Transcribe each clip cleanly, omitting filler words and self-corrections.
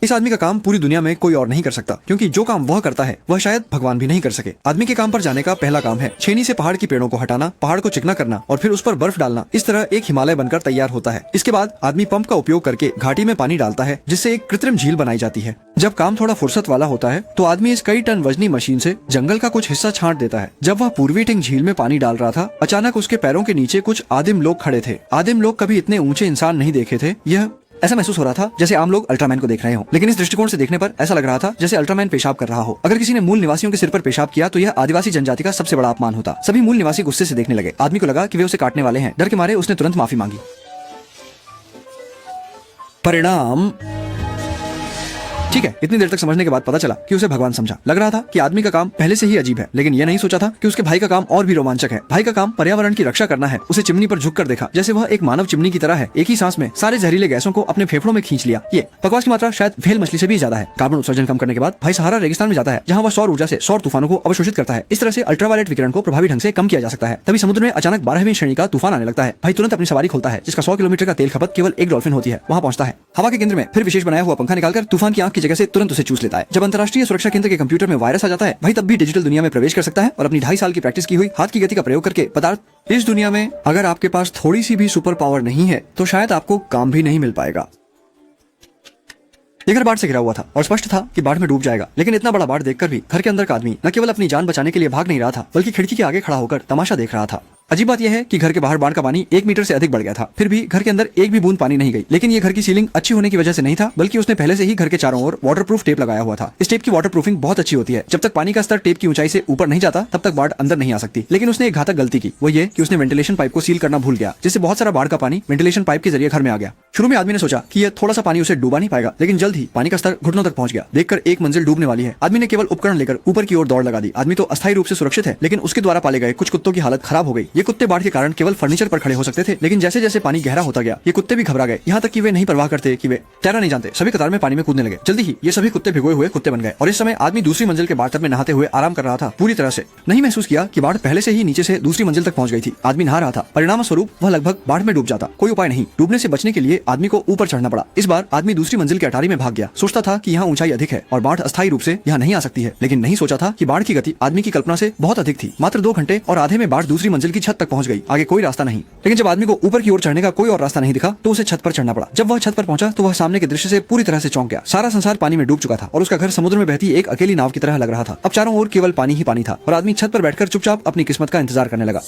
इस आदमी का काम पूरी दुनिया में कोई और नहीं कर सकता, क्योंकि जो काम वह करता है वह शायद भगवान भी नहीं कर सके। आदमी के काम पर जाने का पहला काम है छेनी से पहाड़ की पेड़ों को हटाना, पहाड़ को चिकना करना और फिर उस पर बर्फ डालना। इस तरह एक हिमालय बनकर तैयार होता है। इसके बाद आदमी पंप का उपयोग करके घाटी में पानी डालता है, जिससे एक कृत्रिम झील बनाई जाती है। जब काम थोड़ा फुर्सत वाला होता है तो आदमी इस कई टन वजनी मशीन से जंगल का कुछ हिस्सा छांट देता है। जब वह पूर्वी टिंग झील में पानी डाल रहा था, अचानक उसके पैरों के नीचे कुछ आदिम लोग खड़े थे। आदिम लोग कभी इतने ऊंचे इंसान नहीं देखे थे। यह ऐसा महसूस हो रहा था जैसे आम लोग अल्ट्रामैन को देख रहे हो, लेकिन इस दृष्टिकोण से देखने पर ऐसा लग रहा था जैसे अल्ट्रामैन पेशाब कर रहा हो। अगर किसी ने मूल निवासियों के सिर पर पेशाब किया तो यह आदिवासी जनजाति का सबसे बड़ा अपमान होता। सभी मूल निवासी गुस्से से देखने लगे। आदमी को लगा कि वे उसे काटने वाले हैं। डर के मारे उसने तुरंत माफी मांगी। परिणाम ठीक है। इतनी देर तक समझने के बाद पता चला कि उसे भगवान समझा। लग रहा था कि आदमी का काम पहले से ही अजीब है, लेकिन यह नहीं सोचा था कि उसके भाई का काम और भी रोमांचक है। भाई का काम पर्यावरण की रक्षा करना है। उसे चिमनी पर झुककर देखा जैसे वह एक मानव चिमनी की तरह है। एक ही सांस में सारे जहरीले गैसों को अपने फेफड़ों में खींच लिया। ये बकवास की मात्रा शायद व्हेल मछली से भी ज्यादा है। कार्बन उत्सर्जन कम करने के बाद भाई सहारा रेगिस्तान में जाता है, जहाँ वह सौर ऊर्जा से सौर तूफानों को अवशोषित करता है। इस तरह से अल्ट्रावायलेट विकिरण को प्रभावी ढंग से कम किया जा सकता है। तभी समुद्र में अचानक 12वीं श्रेणी का तूफान आने लगता है। भाई तुरंत अपनी सवारी खोलता है, जिसका 100 किलोमीटर का तेल खपत केवल एक डॉल्फिन होती है। वहाँ पहुंचता है। हवा के केंद्र में फिर विशेष बनाया हुआ पंखा निकालकर तूफान की आंख की जगह से तुरंत उसे चूस लेता है। जब अंतर्राष्ट्रीय सुरक्षा केंद्र के कंप्यूटर में वायरस आ जाता है, भाई तब भी डिजिटल दुनिया में प्रवेश कर सकता है और अपनी 2.5 साल की प्रैक्टिस की हुई हाथ की गति का प्रयोग करके पदार्थ। इस दुनिया में अगर आपके पास थोड़ी सी भी सुपर पावर नहीं है तो शायद आपको काम भी नहीं मिल पाएगा। ये घर बाढ़ से घिरा हुआ था और स्पष्ट था कि बाढ़ में डूब जाएगा, लेकिन इतना बड़ा बाढ़ देखकर भी घर के अंदर का आदमी न केवल अपनी जान बचाने के लिए भाग नहीं रहा था, बल्कि खिड़की के आगे खड़ा होकर तमाशा देख रहा था। अजीब बात यह है कि घर के बाहर बाढ़ का पानी 1 मीटर से अधिक बढ़ गया था, फिर भी घर के अंदर एक भी बूंद पानी नहीं गई। लेकिन ये घर की सीलिंग अच्छी होने की वजह से नहीं था, बल्कि उसने पहले से ही घर के चारों ओर वाटरप्रूफ टेप लगाया हुआ था। इस टेप की वाटरप्रूफिंग बहुत अच्छी होती है। जब तक पानी का स्तर टेप की ऊंचाई से ऊपर नहीं जाता तब तक बाढ़ अंदर नहीं आ सकती। लेकिन उसने एक घातक गलती की, वो ये कि उसने वेंटिलेशन पाइप को सील करना भूल गया, जिससे बहुत सारा बाढ़ का पानी वेंटिलेशन पाइप के जरिए घर में आ गया। शुरू में आदमी ने सोचा कि यह थोड़ा सा पानी उसे डूबा नहीं पाएगा, लेकिन जल्द ही पानी का स्तर घुटनों तक पहुंच गया। देखकर एक मंजिल डूबने वाली है। आदमी ने केवल उपकरण लेकर ऊपर की ओर दौड़ लगा दी। आदमी तो अस्थायी रूप से सुरक्षित है, लेकिन उसके द्वारा पाले गए कुछ कुत्तों की हालत खराब हो गई। ये कुत्ते बाढ़ के कारण केवल फर्नीचर पर खड़े हो सकते थे, लेकिन जैसे जैसे पानी गहरा होता गया ये कुत्ते भी घबरा गए। यहाँ तक कि वे नहीं परवाह करते कि वे तैरना नहीं जानते, सभी कतार में पानी में कूदने लगे। जल्दी ही ये सभी कुत्ते भिगोए हुए कुत्ते बन गए और इस समय आदमी दूसरी मंजिल के बाथटब में नहाते हुए आराम कर रहा था। पूरी तरह से नहीं महसूस किया कि बाढ़ पहले से ही नीचे से दूसरी मंजिल तक पहुंच गई थी। आदमी नहा रहा था। परिणाम स्वरूप वह लगभग बाढ़ में डूब जाता। कोई उपाय नहीं। डूबने से बचने के लिए आदमी को ऊपर चढ़ना पड़ा। इस बार आदमी दूसरी मंजिल के अटारी में भाग गया। सोचता था कि यहाँ ऊंचाई अधिक है और बाढ़ अस्थायी रूप से यहाँ नहीं आ सकती है, लेकिन नहीं सोचा था कि बाढ़ की गति आदमी की कल्पना से बहुत अधिक थी। मात्र 2 घंटे और आधे में बाढ़ दूसरी मंजिल की छत तक पहुंच गई। आगे कोई रास्ता नहीं। लेकिन जब आदमी को ऊपर की ओर चढ़ने का कोई और रास्ता नहीं दिखा तो उसे छत पर चढ़ना पड़ा। जब वह छत पर पहुंचा तो वह सामने के दृश्य से पूरी तरह से चौंक गया। सारा संसार पानी में डूब चुका था और उसका घर समुद्र में बहती एक अकेली नाव की तरह लग रहा था। अब चारों ओर केवल पानी ही पानी था और आदमी छत पर बैठकर चुपचाप अपनी किस्मत का इंतजार करने लगा।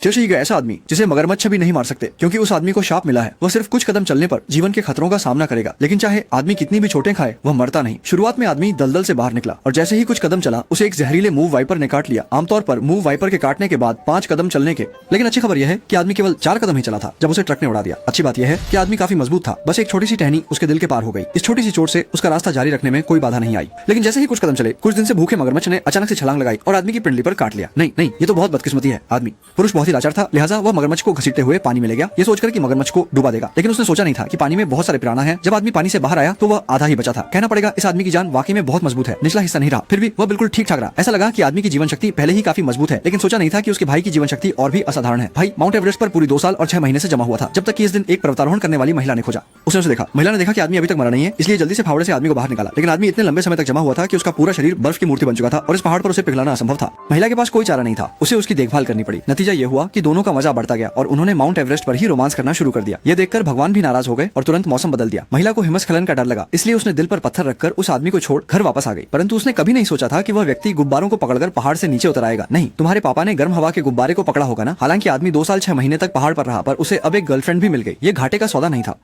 जैसे ही ऐसा आदमी जिसे मगरमच्छ भी नहीं मार सकते, क्योंकि उस आदमी को शाप मिला है। वह सिर्फ कुछ कदम चलने पर जीवन के खतरों का सामना करेगा, लेकिन चाहे आदमी कितनी भी चोटें खाए वह मरता नहीं। शुरुआत में आदमी दलदल से बाहर निकला और जैसे ही कुछ कदम चला उसे एक जहरीले मूव वाइपर ने काट लिया। आमतौर पर मूव वाइपर के काटने के बाद 5 कदम चलने के, लेकिन अच्छी खबर यह है कि आदमी केवल 4 कदम ही चला था जब उसे ट्रक ने उड़ा दिया। अच्छी बात यह है कि आदमी काफी मजबूत था। बस एक छोटी सी टहनी उसके दिल के पार हो गई। इस छोटी सी चोट से उसका रास्ता जारी रखने में कोई बाधा नहीं आई। लेकिन जैसे ही कुछ कदम चले, कुछ दिन से भूखे मगरमच्छ ने अचानक से छलांग लगाई और आदमी की पिंडली पर काट लिया। नहीं नहीं, ये तो बहुत बदकिस्मती है। आदमी पुरुष बहुत ही लाचार था, लिहाजा वह मगरमच्छ को घसीटते हुए पानी में ले गया, ये सोचकर कि मगरमच्छ को डुबा देगा। लेकिन उसने सोचा नहीं था कि पानी में बहुत सारे पिराना हैं। जब आदमी पानी से बाहर आया तो वह आधा ही बचा था। कहना पड़ेगा इस आदमी की जान वाकई में बहुत मजबूत है। निचला हिस्सा नहीं रहा, फिर भी वह बिल्कुल ठीक ठाक रहा। ऐसा लगा कि आदमी की जीवन शक्ति पहले ही काफी मजबूत है, लेकिन सोचा नहीं था कि उसके भाई की जीवन शक्ति और भी असाधारण है। भाई माउंट एवरेस्ट पर पूरी 2 साल और 6 महीने से जमा हुआ था, जब तक कि इस दिन एक पर्वतारोहण करने वाली महिला ने खोजा। उसने उसे देखा। महिला ने देखा कि आदमी अभी तक मरा नहीं है, इसलिए जल्दी से फावड़े से आदमी को बाहर निकाला। लेकिन आदमी इतने लंबे समय तक जमा हुआ था कि उसका पूरा शरीर बर्फ की मूर्ति बन चुका था और इस पहाड़ पर उसे पिघलाना असंभव था। महिला के पास कोई चारा नहीं था, उसे उसकी देखभाल करनी पड़ी। नतीजा यह हुआ कि दोनों का मजा बढ़ता गया और उन्होंने माउंट एवरेस्ट पर ही रोमांस करना शुरू कर दिया। यह देखकर भगवान भी नाराज हो गए और तुरंत मौसम बदल दिया। महिला को हिमस्खलन का डर लगा, इसलिए उसने दिल पर पत्थर रखकर उस आदमी को छोड़ घर वापस आ गई। परंतु उसने कभी नहीं सोचा था कि वह व्यक्ति गुब्बारों को पकड़कर पहाड़ से नीचे उतर आएगा। नहीं, तुम्हारे पापा ने गर्म हवा के गुब्बारे को पकड़ा होगा ना। हालांकि आदमी 2 साल 6 महीने तक पहाड़ पर रहा, पर उसे अब एक गर्लफ्रेंड भी मिल गई। ये घाटे का सौदा नहीं था।